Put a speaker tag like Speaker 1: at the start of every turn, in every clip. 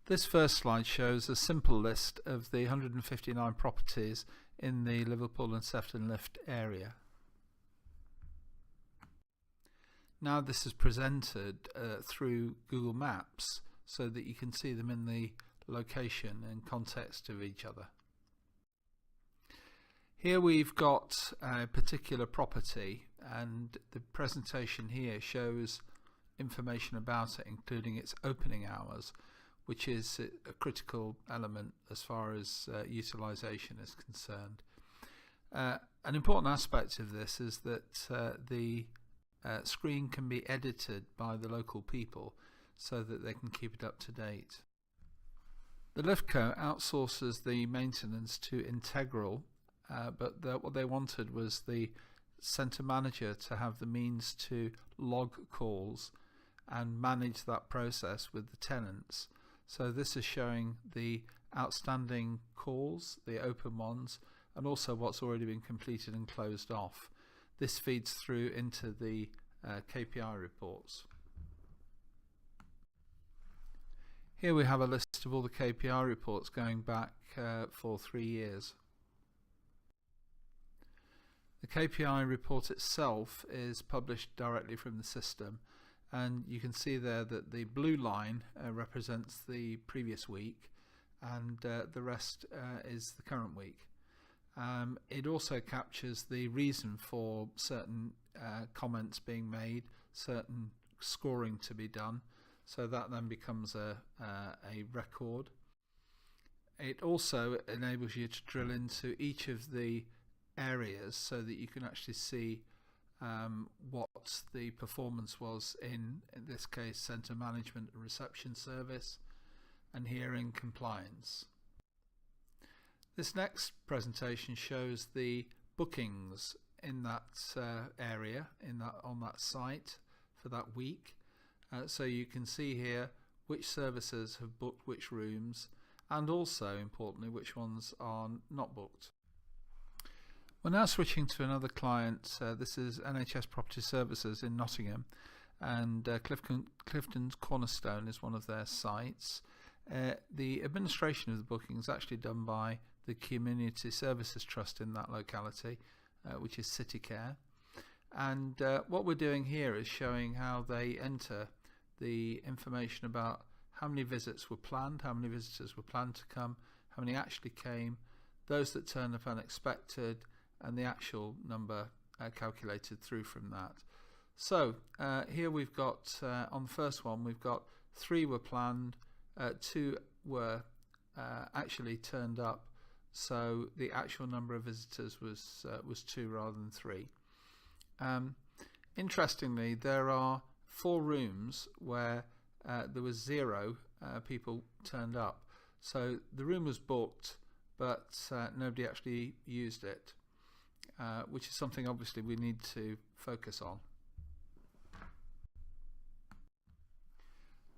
Speaker 1: This first slide shows a simple list of the 159 properties in the Liverpool and Sefton Lift area. Now this is presented through Google Maps so that you can see them in the location and context of each other. Here we've got a particular property, and the presentation here shows information about it, including its opening hours, which is a critical element as far as utilization is concerned. An important aspect of this is that the screen can be edited by the local people so that they can keep it up to date. The Liftco outsources the maintenance to Integral, but what they wanted was the centre manager to have the means to log calls and manage that process with the tenants. So this is showing the outstanding calls, the open ones, and also what's already been completed and closed off. This feeds through into the KPI reports. Here we have a list of all the KPI reports going back for 3 years. The KPI report itself is published directly from the system, and you can see there that the blue line represents the previous week, and the rest is the current week. It also captures the reason for certain comments being made, certain scoring to be done, so that then becomes a record. It also enables you to drill into each of the areas so that you can actually see what the performance was in this case centre management and reception service, and here in compliance. This next presentation shows the bookings in that area, on that site for that week. So you can see here which services have booked which rooms, and also importantly which ones are not booked. We're now switching to another client. This is NHS Property Services in Nottingham, and Clifton's Cornerstone is one of their sites. The administration of the booking is actually done by the Community Services Trust in that locality, which is City Care. And what we're doing here is showing how they enter the information about how many visits were planned, how many visitors were planned to come, how many actually came, those that turned up unexpected, and the actual number calculated through from that. So here we've got, on the first one, we've got 3 were planned, 2 were actually turned up, so the actual number of visitors was 2 rather than 3. Interestingly, there are 4 rooms where there was 0 people turned up. So the room was booked, but nobody actually used it, which is something obviously we need to focus on.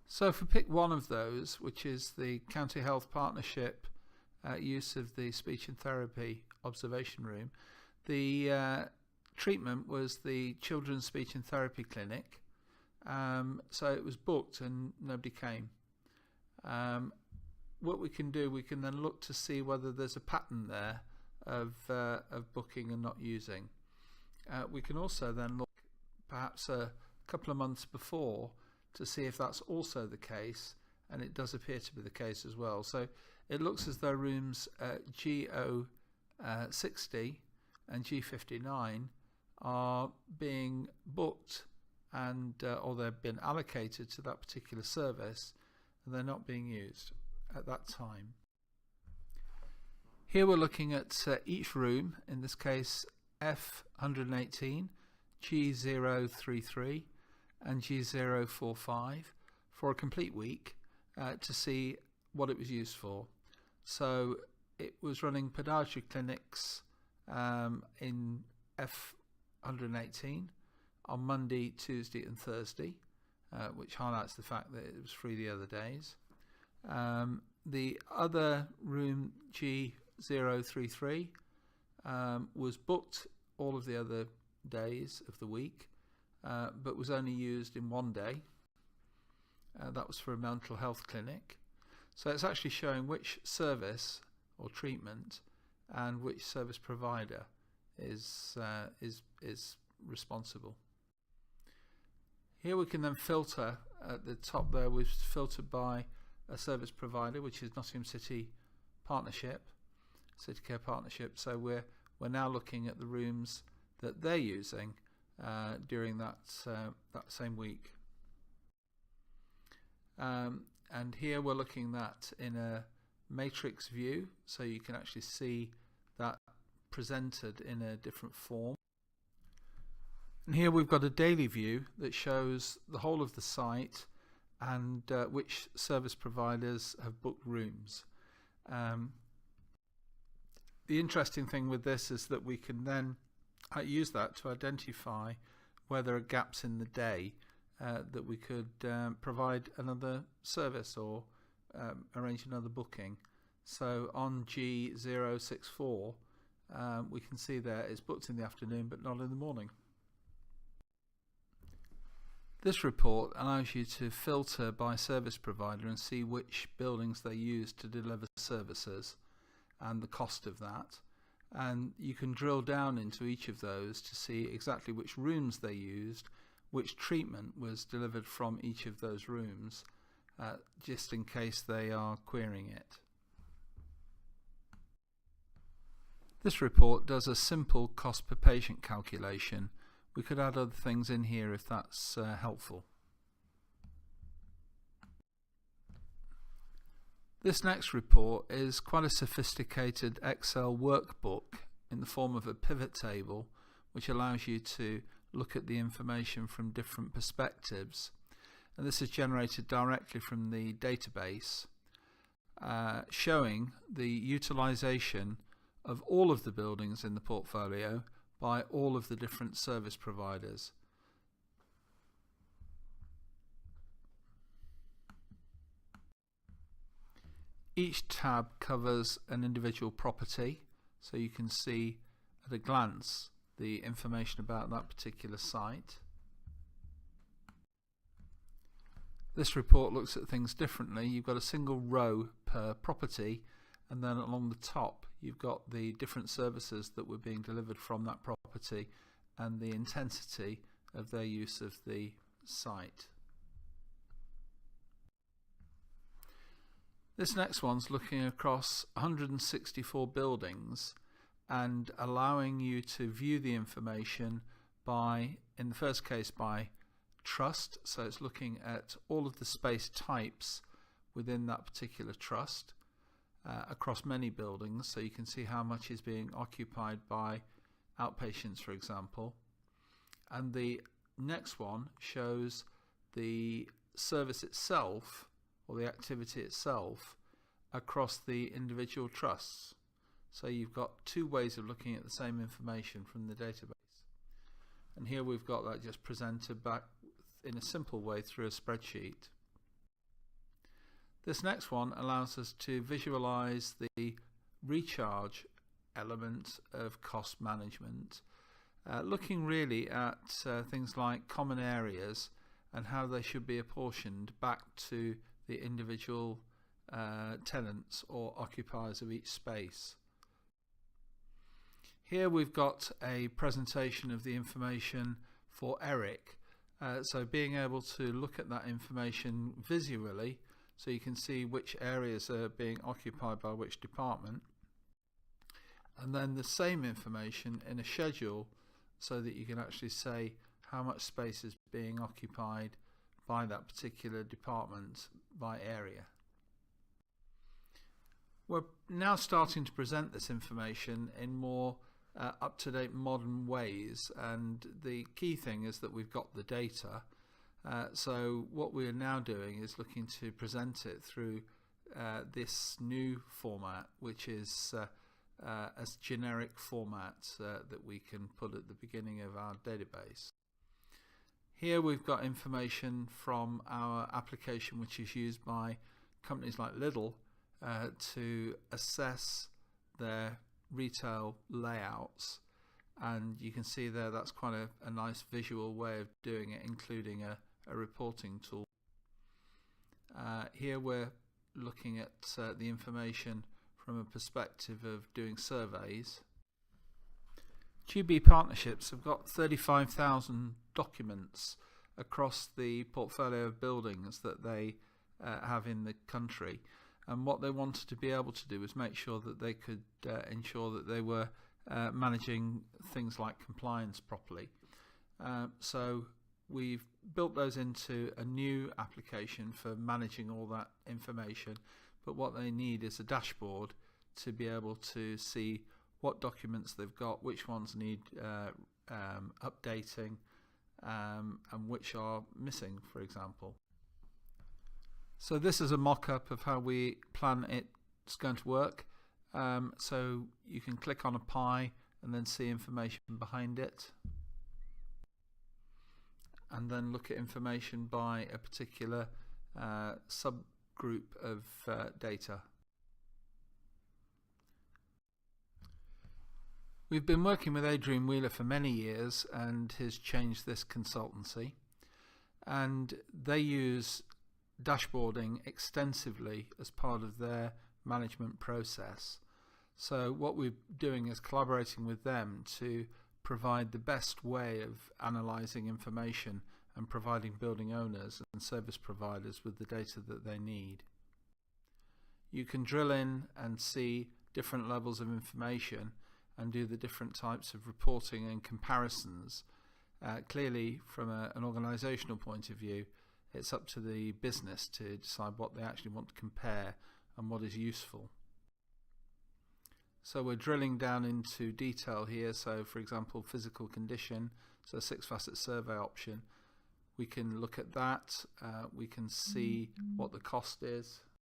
Speaker 1: So if we pick one of those, which is the County Health Partnership use of the speech and therapy observation room, the treatment was the Children's Speech and Therapy Clinic. So it was booked and nobody came. What we can do, we can then look to see whether there's a pattern there of booking and not using. We can also then look perhaps a couple of months before to see if that's also the case, and it does appear to be the case as well. So it looks as though rooms G060 and G59 are being booked, and or they've been allocated to that particular service, and they're not being used at that time. Here we're looking at each room, in this case F118, G033 and G045, for a complete week to see what it was used for. So it was running podiatry clinics in F118 on Monday, Tuesday and Thursday, which highlights the fact that it was free the other days. The other room, G033, was booked all of the other days of the week, but was only used in one day. That was for a mental health clinic. So it's actually showing which service or treatment and which service provider is responsible. Here we can then filter. At the top there we've filtered by a service provider, which is Nottingham City Partnership, City Care Partnership. So we're now looking at the rooms that they're using during that same week. And here we're looking at in a matrix view, so you can actually see that presented in a different form. And here we've got a daily view that shows the whole of the site and which service providers have booked rooms. The interesting thing with this is that we can then use that to identify where there are gaps in the day that we could provide another service or arrange another booking. So on G064 we can see there it's booked in the afternoon but not in the morning. This report allows you to filter by service provider and see which buildings they use to deliver services and the cost of that. And you can drill down into each of those to see exactly which rooms they used, which treatment was delivered from each of those rooms, just in case they are querying it. This report does a simple cost per patient calculation. We could add other things in here if that's helpful. This next report is quite a sophisticated Excel workbook in the form of a pivot table, which allows you to look at the information from different perspectives. And this is generated directly from the database, showing the utilization of all of the buildings in the portfolio by all of the different service providers. Each tab covers an individual property, so you can see at a glance the information about that particular site. This report looks at things differently. You've got a single row per property, and then along the top you've got the different services that were being delivered from that property and the intensity of their use of the site. This next one's looking across 164 buildings and allowing you to view the information by, in the first case, by trust. So it's looking at all of the space types within that particular trust across many buildings, so you can see how much is being occupied by outpatients, for example. And the next one shows the service itself, or the activity itself, across the individual trusts. So you've got two ways of looking at the same information from the database. And here we've got that just presented back in a simple way through a spreadsheet. This next one allows us to visualize the recharge element of cost management, looking really at things like common areas and how they should be apportioned back to the individual tenants or occupiers of each space. Here we've got a presentation of the information for Eric, so being able to look at that information visually, so you can see which areas are being occupied by which department, and then the same information in a schedule so that you can actually say how much space is being occupied by that particular department by area. We're now starting to present this information in more up-to-date modern ways, and the key thing is that we've got the data. So what we are now doing is looking to present it through this new format, which is a generic format that we can put at the beginning of our database. Here we've got information from our application, which is used by companies like Lidl to assess their retail layouts, and you can see there that's quite a nice visual way of doing it, including a reporting tool. Here we're looking at the information from a perspective of doing surveys. QB Partnerships have got 35,000 documents across the portfolio of buildings that they have in the country, and what they wanted to be able to do was make sure that they could ensure that they were managing things like compliance properly. So we've built those into a new application for managing all that information, but what they need is a dashboard to be able to see what documents they've got, which ones need updating, and which are missing, for example. So this is a mock-up of how we plan it's going to work. So you can click on a pie and then see information behind it, and then look at information by a particular subgroup of data. We've been working with Adrian Wheeler for many years and has changed this consultancy, and they use dashboarding extensively as part of their management process. So what we're doing is collaborating with them to provide the best way of analysing information and providing building owners and service providers with the data that they need. You can drill in and see different levels of information and do the different types of reporting and comparisons. Clearly, from an organisational point of view, it's up to the business to decide what they actually want to compare and what is useful. So we're drilling down into detail here. So for example, physical condition, so 6-facet survey option, we can look at that. We can see what the cost is.